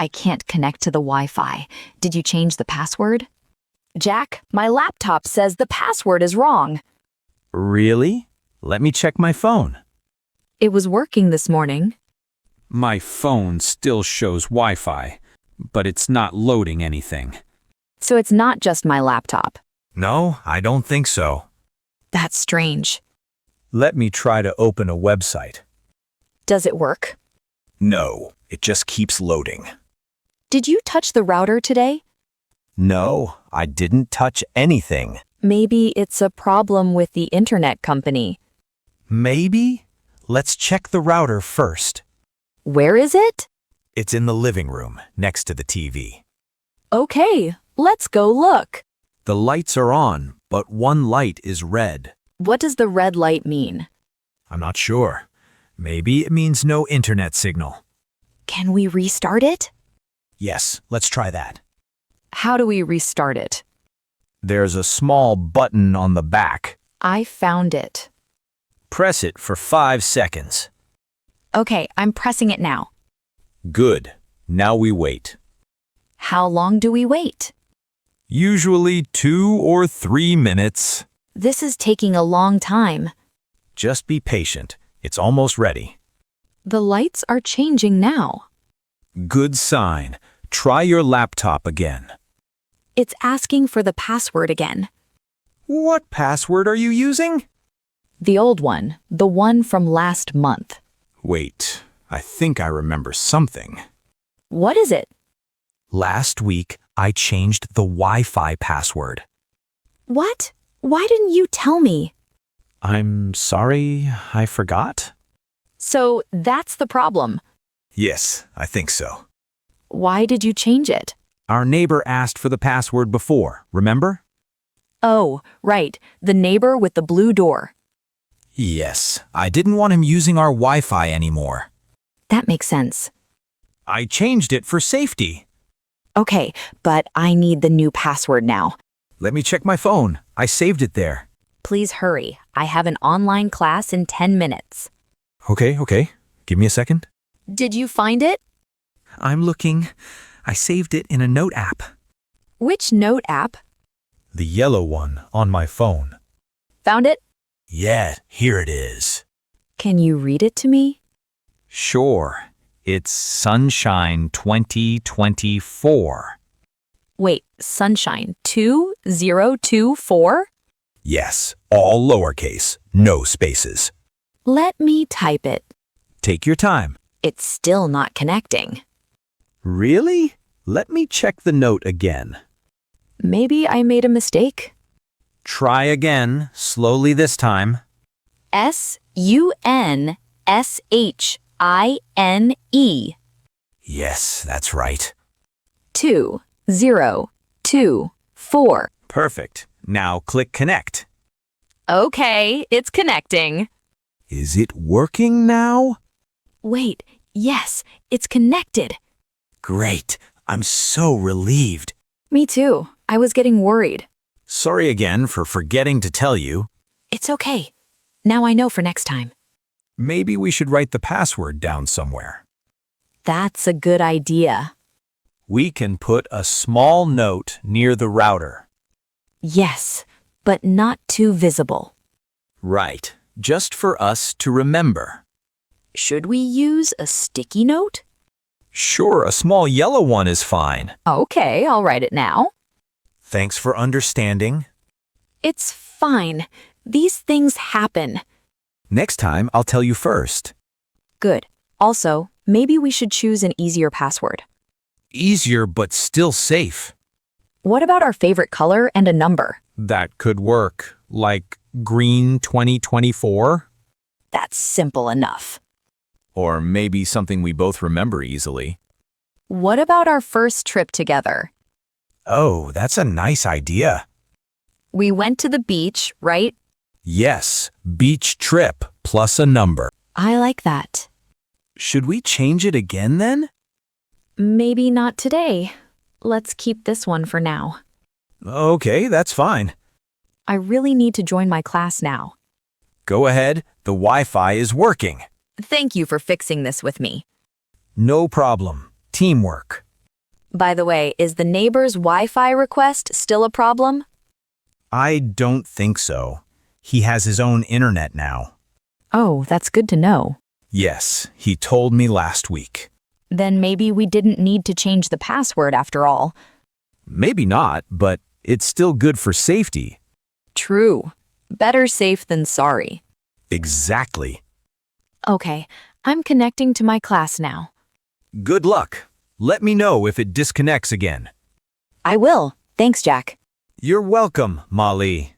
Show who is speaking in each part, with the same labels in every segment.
Speaker 1: I can't connect to the Wi-Fi. Did you change the password? Jack, my laptop says the password is wrong.
Speaker 2: Really? Let me check my phone.
Speaker 1: It was working this morning.
Speaker 2: My phone still shows Wi-Fi, but it's not loading anything.
Speaker 1: So it's not just my laptop.
Speaker 2: No, I don't think so.
Speaker 1: That's strange.
Speaker 2: Let me try to open a website.
Speaker 1: Does it work?
Speaker 2: No, it just keeps loading.
Speaker 1: Did you touch the router today?
Speaker 2: No, I didn't touch anything.
Speaker 1: Maybe it's a problem with the internet company.
Speaker 2: Maybe? Let's check the router first.
Speaker 1: Where is it?
Speaker 2: It's in the living room, next to the TV.
Speaker 1: Okay, let's go look.
Speaker 2: The lights are on, but one light is red.
Speaker 1: What does the red light mean?
Speaker 2: I'm not sure. Maybe it means no internet signal.
Speaker 1: Can we restart it?
Speaker 2: Yes, let's try that.
Speaker 1: How do we restart it?
Speaker 2: There's a small button on the back.
Speaker 1: I found it.
Speaker 2: Press it for 5 seconds.
Speaker 1: Okay, I'm pressing it now.
Speaker 2: Good. Now we wait.
Speaker 1: How long do we wait?
Speaker 2: Usually 2 or 3 minutes.
Speaker 1: This is taking a long time.
Speaker 2: Just be patient. It's almost ready.
Speaker 1: The lights are changing now.
Speaker 2: Good sign. Try your laptop again.
Speaker 1: It's asking for the password again.
Speaker 2: What password are you using?
Speaker 1: The old one, the one from last month.
Speaker 2: Wait, I think I remember something.
Speaker 1: What is it?
Speaker 2: Last week, I changed the Wi-Fi password.
Speaker 1: What? Why didn't you tell me?
Speaker 2: I'm sorry, I forgot?
Speaker 1: So that's the problem.
Speaker 2: Yes, I think so.
Speaker 1: Why did you change it?
Speaker 2: Our neighbor asked for the password before, remember?
Speaker 1: Oh, right, the neighbor with the blue door.
Speaker 2: Yes, I didn't want him using our Wi-Fi anymore.
Speaker 1: That makes sense.
Speaker 2: I changed it for safety.
Speaker 1: Okay, but I need the new password now.
Speaker 2: Let me check my phone. I saved it there.
Speaker 1: Please hurry. I have an online class in 10 minutes.
Speaker 2: Okay. Give me a second.
Speaker 1: Did you find it?
Speaker 2: I'm looking. I saved it in a note app.
Speaker 1: Which note app?
Speaker 2: The yellow one on my phone.
Speaker 1: Found it?
Speaker 2: Yeah, here it is.
Speaker 1: Can you read it to me?
Speaker 2: Sure. It's Sunshine 2024.
Speaker 1: Wait, Sunshine 2024?
Speaker 2: Yes, all lowercase, no spaces.
Speaker 1: Let me type it.
Speaker 2: Take your time.
Speaker 1: It's still not connecting.
Speaker 2: Really? Let me check the note again.
Speaker 1: Maybe I made a mistake.
Speaker 2: Try again, slowly this time.
Speaker 1: Sunshine.
Speaker 2: Yes, that's right.
Speaker 1: 2024.
Speaker 2: Perfect. Now click connect.
Speaker 1: Okay, it's connecting.
Speaker 2: Is it working now?
Speaker 1: Wait, yes, it's connected.
Speaker 2: Great. I'm so relieved.
Speaker 1: Me too. I was getting worried.
Speaker 2: Sorry again for forgetting to tell you.
Speaker 1: It's okay. Now I know for next time.
Speaker 2: Maybe we should write the password down somewhere.
Speaker 1: That's a good idea.
Speaker 2: We can put a small note near the router.
Speaker 1: Yes, but not too visible.
Speaker 2: Right. Just for us to remember.
Speaker 1: Should we use a sticky note?
Speaker 2: Sure, a small yellow one is fine.
Speaker 1: Okay, I'll write it now.
Speaker 2: Thanks for understanding.
Speaker 1: It's fine. These things happen.
Speaker 2: Next time, I'll tell you first.
Speaker 1: Good. Also, maybe we should choose an easier password.
Speaker 2: Easier, but still safe.
Speaker 1: What about our favorite color and a number?
Speaker 2: That could work. Like green 2024?
Speaker 1: That's simple enough.
Speaker 2: Or maybe something we both remember easily.
Speaker 1: What about our first trip together?
Speaker 2: Oh, that's a nice idea.
Speaker 1: We went to the beach, right?
Speaker 2: Yes, beach trip plus a number.
Speaker 1: I like that.
Speaker 2: Should we change it again then?
Speaker 1: Maybe not today. Let's keep this one for now.
Speaker 2: Okay, that's fine.
Speaker 1: I really need to join my class now.
Speaker 2: Go ahead, the Wi-Fi is working.
Speaker 1: Thank you for fixing this with me.
Speaker 2: No problem. Teamwork.
Speaker 1: By the way, is the neighbor's Wi-Fi request still a problem?
Speaker 3: I don't think so. He has his own internet now.
Speaker 1: Oh, that's good to know.
Speaker 3: Yes, he told me last week.
Speaker 1: Then maybe we didn't need to change the password after all.
Speaker 3: Maybe not, but it's still good for safety.
Speaker 1: True. Better safe than sorry.
Speaker 3: Exactly.
Speaker 1: Okay, I'm connecting to my class now.
Speaker 3: Good luck. Let me know if it disconnects again.
Speaker 1: I will. Thanks, Jack.
Speaker 3: You're welcome, Molly.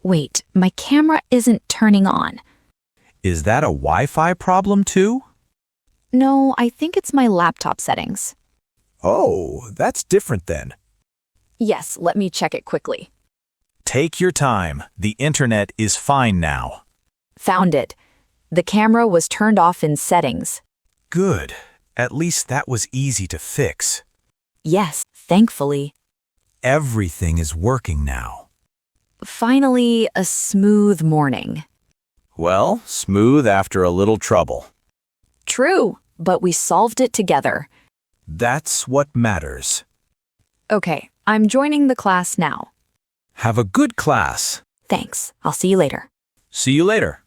Speaker 1: Wait, my camera isn't turning on.
Speaker 3: Is that a Wi-Fi problem too?
Speaker 1: No, I think it's my laptop settings.
Speaker 3: Oh, that's different then.
Speaker 1: Yes, let me check it quickly.
Speaker 3: Take your time. The internet is fine now.
Speaker 1: Found it. The camera was turned off in settings.
Speaker 3: Good. At least that was easy to fix.
Speaker 1: Yes, thankfully.
Speaker 3: Everything is working now.
Speaker 1: Finally, a smooth morning.
Speaker 3: Well, smooth after a little trouble.
Speaker 1: True, but we solved it together.
Speaker 3: That's what matters.
Speaker 1: Okay, I'm joining the class now.
Speaker 3: Have a good class.
Speaker 1: Thanks. I'll see you later.
Speaker 3: See you later.